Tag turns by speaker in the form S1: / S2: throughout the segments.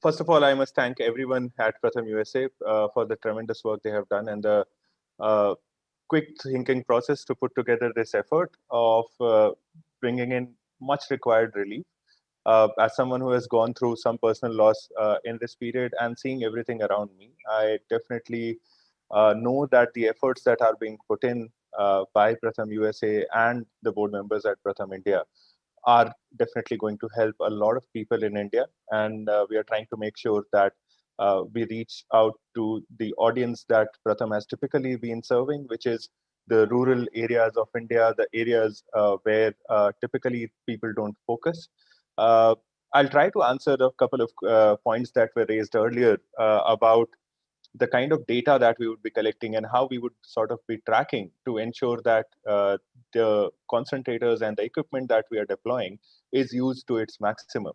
S1: First of all, I must thank everyone at Pratham USA for the tremendous work they have done and the uh, quick thinking process to put together this effort of bringing in much required relief. As someone who has gone through some personal loss in this period and seeing everything around me, I definitely know that the efforts that are being put in by Pratham USA and the board members at Pratham India are definitely going to help a lot of people in India. And we are trying to make sure that we reach out to the audience that Pratham has typically been serving, which is the rural areas of India, the areas where typically people don't focus. Uh, I'll try to answer a couple of points that were raised earlier about the kind of data that we would be collecting and how we would sort of be tracking to ensure that the concentrators and the equipment that we are deploying is used to its maximum.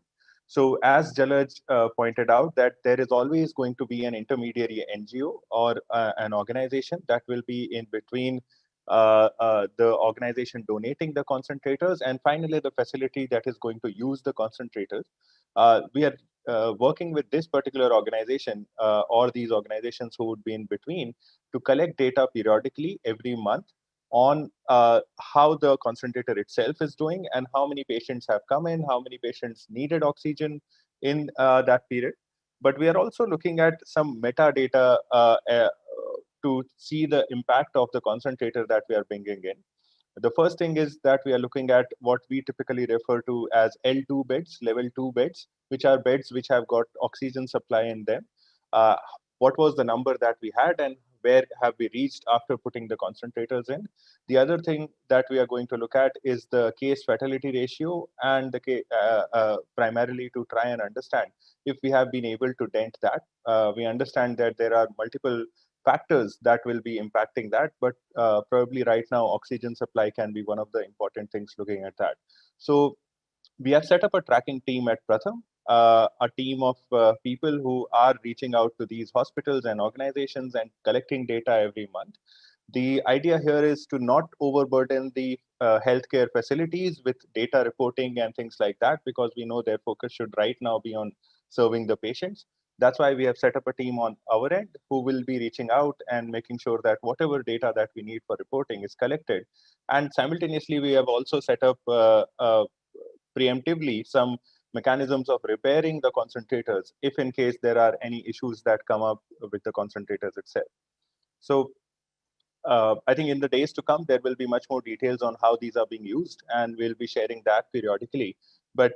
S1: So as Jalaj pointed out, that there is always going to be an intermediary NGO or an organization that will be in between the organization donating the concentrators and finally the facility that is going to use the concentrators. We are working with this particular organization or these organizations who would be in between to collect data periodically every month on how the concentrator itself is doing and how many patients have come in, how many patients needed oxygen in that period. But we are also looking at some metadata to see the impact of the concentrator that we are bringing in. The first thing is that we are looking at what we typically refer to as L2 beds, level 2 beds, which are beds which have got oxygen supply in them. Uh, what was the number that we had and where have we reached after putting the concentrators in? The other thing that we are going to look at is the case fatality ratio and primarily to try and understand if we have been able to dent that. We understand that there are multiple factors that will be impacting that, but probably right now oxygen supply can be one of the important things looking at that. So we have set up a tracking team at Pratham, a team of people who are reaching out to these hospitals and organizations and collecting data every month. The idea here is to not overburden the healthcare facilities with data reporting and things like that, because we know their focus should right now be on serving the patients. That's why we have set up a team on our end who will be reaching out and making sure that whatever data that we need for reporting is collected. And simultaneously, we have also set up preemptively some mechanisms of repairing the concentrators if in case there are any issues that come up with the concentrators itself. So I think in the days to come, there will be much more details on how these are being used, and we'll be sharing that periodically. But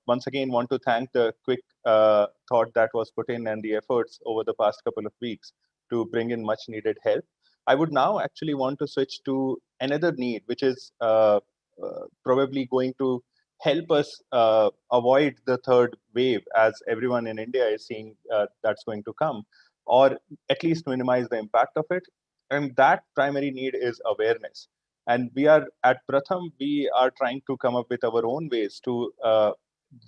S1: once again, want to thank the quick thought that was put in and the efforts over the past couple of weeks to bring in much needed help. I would now actually want to switch to another need, which is probably going to help us avoid the third wave, as everyone in India is seeing that's going to come, or at least minimize the impact of it. And that primary need is awareness. And we are at Pratham, we are trying to come up with our own ways to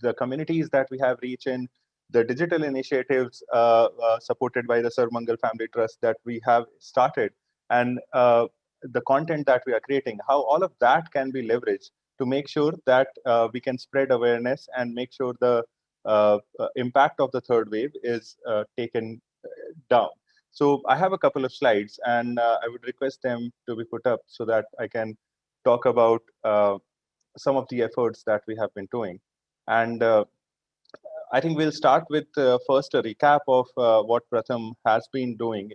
S1: the communities that we have reached in, the digital initiatives supported by the Sir Mangal Family Trust that we have started, and the content that we are creating, how all of that can be leveraged to make sure that we can spread awareness and make sure the impact of the third wave is taken down. So I have a couple of slides, and I would request them to be put up so that I can talk about some of the efforts that we have been doing. And I think we'll start with first a recap of what Pratham has been doing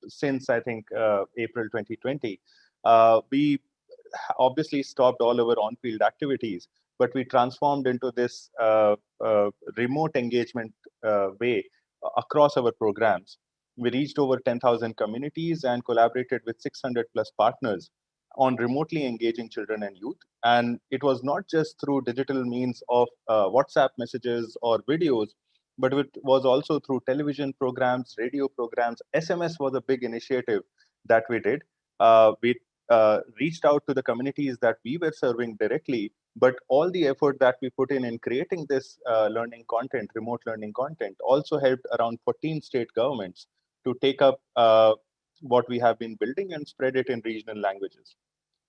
S1: since, I think, April 2020. We obviously stopped all our on-field activities, but we transformed into this remote engagement way across our programs. We reached over 10,000 communities and collaborated with 600 plus partners on remotely engaging children and youth. And it was not just through digital means of WhatsApp messages or videos, but it was also through television programs, radio programs. SMS was a big initiative that we did. We reached out to the communities that we were serving directly, but all the effort that we put in creating this learning content, remote learning content, also helped around 14 state governments to take up what we have been building and spread it in regional languages.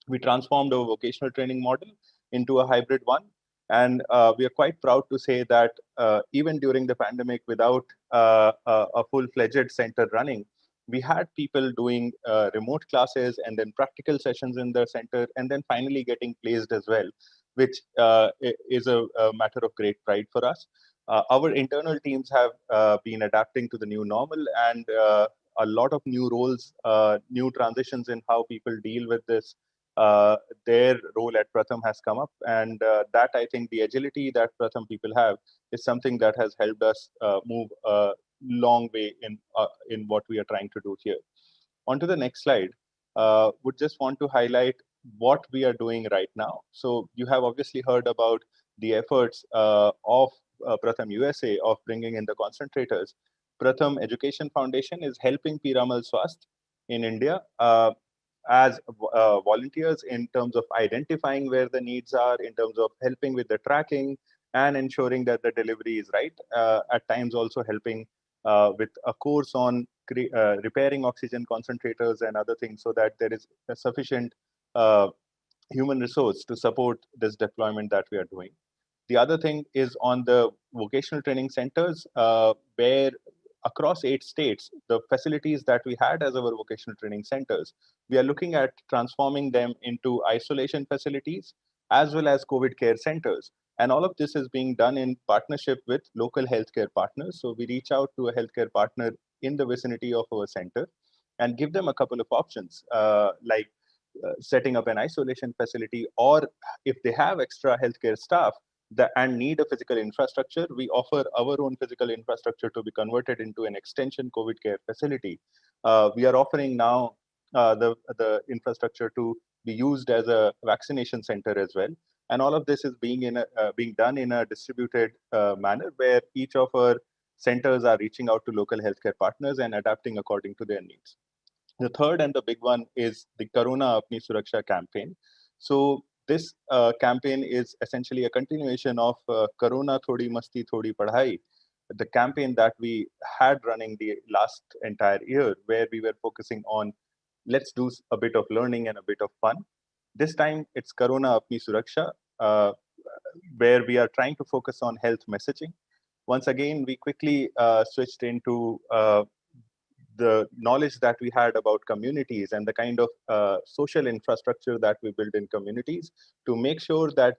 S1: We transformed our vocational training model into a hybrid one. And we are quite proud to say that even during the pandemic, without a full-fledged center running, we had people doing remote classes and then practical sessions in the center, and then finally getting placed as well, which is a matter of great pride for us. Our internal teams have been adapting to the new normal, and a lot of new roles, new transitions in how people deal with this. Their role at Pratham has come up, and that, I think, the agility that Pratham people have is something that has helped us move a long way in what we are trying to do here. On to the next slide. Would just want to highlight what we are doing right now. So you have obviously heard about the efforts of Pratham USA of bringing in the concentrators. Pratham Education Foundation is helping Piramal Swasth in India as volunteers in terms of identifying where the needs are, in terms of helping with the tracking and ensuring that the delivery is right. At times also helping with a course on repairing oxygen concentrators and other things, so that there is a sufficient uh, human resource to support this deployment that we are doing. The other thing is on the vocational training centers, where across 8 states, the facilities that we had as our vocational training centers, we are looking at transforming them into isolation facilities as well as COVID care centers. And all of this is being done in partnership with local healthcare partners. So we reach out to a healthcare partner in the vicinity of our center and give them a couple of options, like setting up an isolation facility, or if they have extra healthcare staff and need a physical infrastructure, we offer our own physical infrastructure to be converted into an extension COVID care facility. We are offering now the infrastructure to be used as a vaccination center as well. And all of this is being done in a distributed manner, where each of our centers are reaching out to local healthcare partners and adapting according to their needs. The third and the big one is the Corona Apni Suraksha campaign. So this campaign is essentially a continuation of Corona Thodi Masti Thodi Padhai, the campaign that we had running the last entire year, where we were focusing on let's do a bit of learning and a bit of fun. This time it's Corona Apni Suraksha, where we are trying to focus on health messaging. Once again, we quickly switched into the knowledge that we had about communities and the kind of social infrastructure that we build in communities, to make sure that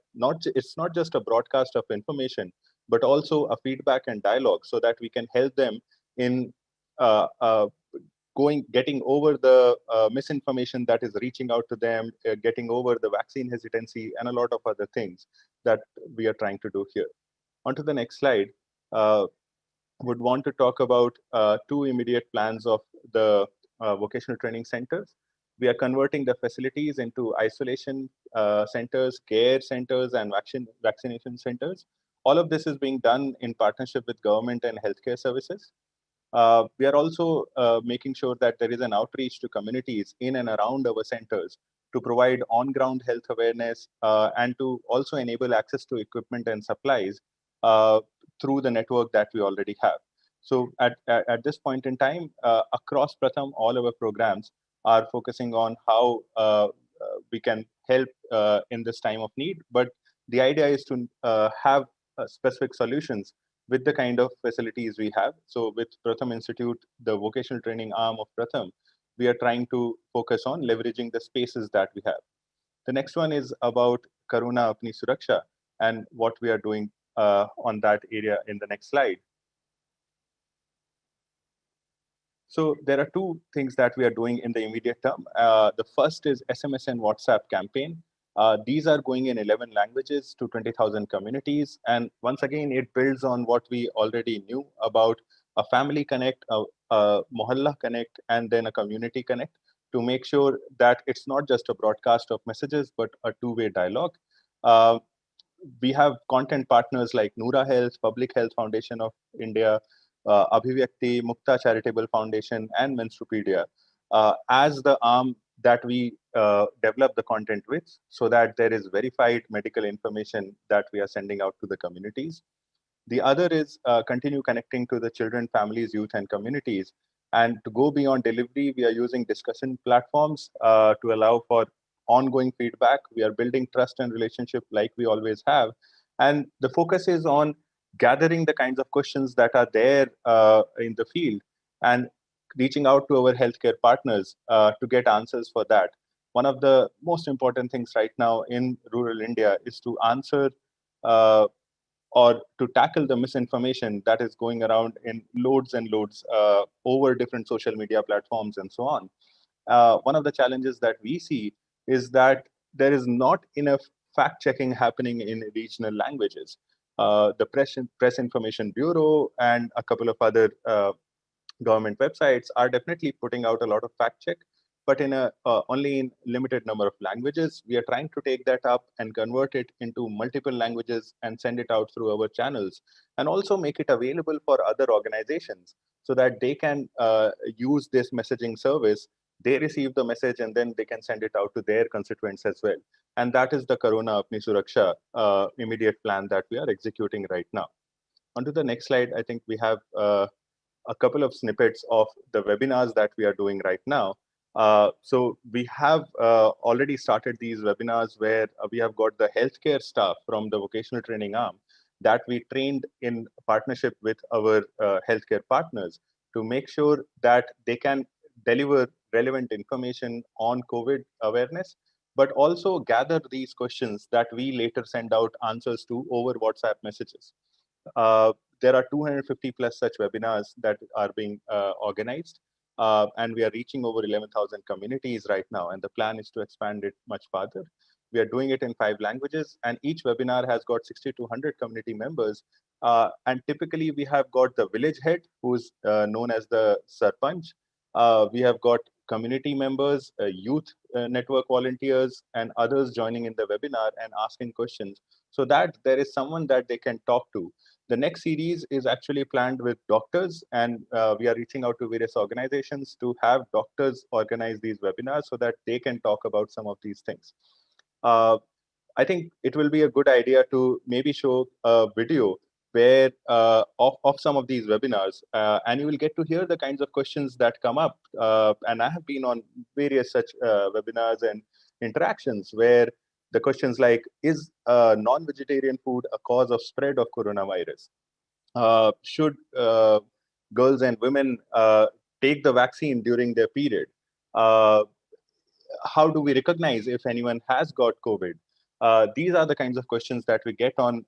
S1: it's not just a broadcast of information, but also a feedback and dialogue, so that we can help them in uh, uh, getting over the misinformation that is reaching out to them, getting over the vaccine hesitancy, and a lot of other things that we are trying to do here. On to the next slide. Uh, would want to talk about two immediate plans of the vocational training centers. We are converting the facilities into isolation centers, care centers, and vaccination centers. All of this is being done in partnership with government and healthcare services. We are also making sure that there is an outreach to communities in and around our centers to provide on-ground health awareness and to also enable access to equipment and supplies uh, through the network that we already have. So at this point in time, across Pratham, all our programs are focusing on how we can help in this time of need. But the idea is to have specific solutions with the kind of facilities we have. So with Pratham Institute, the vocational training arm of Pratham, we are trying to focus on leveraging the spaces that we have. The next one is about Karuna Apni Suraksha and what we are doing on that area in the next slide. So there are two things that we are doing in the immediate term. The first is SMS and WhatsApp campaign. These are going in 11 languages to 20,000 communities. And once again, it builds on what we already knew about a family connect, a mohalla connect, and then a community connect, to make sure that it's not just a broadcast of messages, but a two-way dialogue. Uh, we have content partners like Noora Health, Public Health Foundation of India, Abhivyakti, Mukta Charitable Foundation, and Menstrupedia as the arm that we develop the content with, so that there is verified medical information that we are sending out to the communities. The other is continue connecting to the children, families, youth, and communities. And to go beyond delivery, we are using discussion platforms to allow for ongoing feedback. We are building trust and relationship like we always have. And the focus is on gathering the kinds of questions that are there in the field and reaching out to our healthcare partners to get answers for that. One of the most important things right now in rural India is to answer uh, or to tackle the misinformation that is going around in loads and loads over different social media platforms and so on. One of the challenges that we see is that there is not enough fact checking happening in regional languages. The Press Information Bureau and a couple of other government websites are definitely putting out a lot of fact check, but in a only in limited number of languages. We are trying to take that up and convert it into multiple languages and send it out through our channels, and also make it available for other organizations so that they can use this messaging service. They receive the message and then they can send it out to their constituents as well. And that is the Corona Apni Suraksha immediate plan that we are executing right now. On to the next slide, I think we have a couple of snippets of the webinars that we are doing right now. So we have already started these webinars where we have got the healthcare staff from the vocational training arm that we trained in partnership with our healthcare partners to make sure that they can deliver relevant information on COVID awareness, but also gather these questions that we later send out answers to over WhatsApp messages. Uh, there are 250 plus such webinars that are being organized, and we are reaching over 11,000 communities right now. And the plan is to expand it much farther. We are doing it in 5 languages, and each webinar has got 60 to 100 community members. And typically, we have got the village head, who's known as the Sarpanch. We have got community members, youth network volunteers, and others joining in the webinar and asking questions so that there is someone that they can talk to. The next series is actually planned with doctors, and we are reaching out to various organizations to have doctors organize these webinars so that they can talk about some of these things. Uh, I think it will be a good idea to maybe show a video where of some of these webinars, and you will get to hear the kinds of questions that come up. And I have been on various such webinars and interactions where the questions like, is non-vegetarian food a cause of spread of coronavirus? Should girls and women take the vaccine during their period? Uh, how do we recognize if anyone has got COVID? These are the kinds of questions that we get on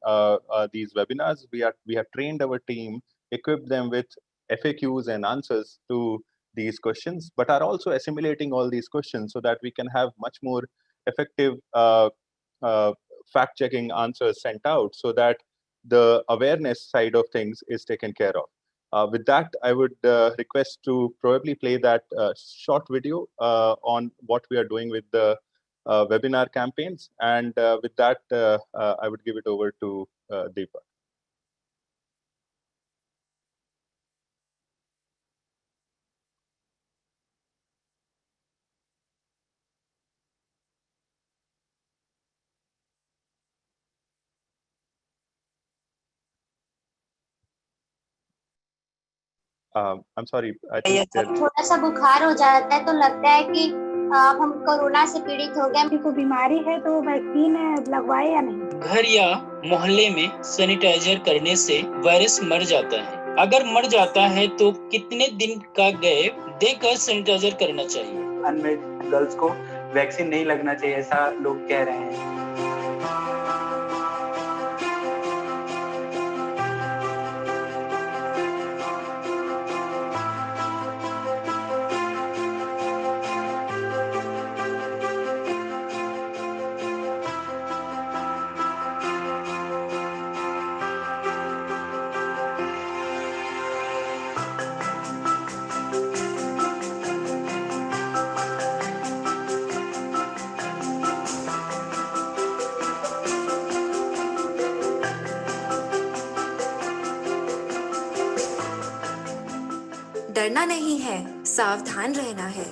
S1: these webinars. We have trained our team, equipped them with FAQs and answers to these questions, but are also assimilating all these questions so that we can have much more effective uh, fact-checking answers sent out so that the awareness side of things is taken care of. With that, I would request to probably play that short video on what we are doing with the webinar campaigns. And with that, I would give it over to Deepak. I'm sorry, I think
S2: थोड़ा सा बुखार हो जाता है तो लगता है कि हम कोरोना से पीड़ित हो गए।
S3: किसी को बीमारी है तो वैक्सीन लगवाए या नहीं?
S4: घर या मोहल्ले में सैनिटाइजर करने से वायरस मर जाता है। अगर मर जाता है तो कितने दिन का गैप देकर सैनिटाइजर करना चाहिए?
S5: अनमेरिड गर्ल्स को वैक्सीन नहीं लगना चाहिए, ऐसा लोग कह रहे हैं।
S6: डरना नहीं है, सावधान रहना है।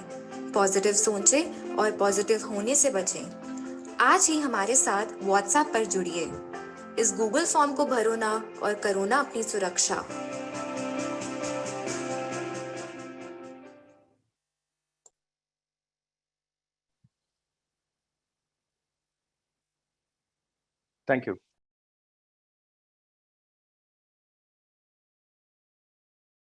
S6: पॉजिटिव सोचें और पॉजिटिव होने से बचें। आज ही हमारे साथ व्हाट्सएप पर जुड़िए। इस गूगल फॉर्म को भरो ना और करो ना अपनी सुरक्षा।
S1: Thank you.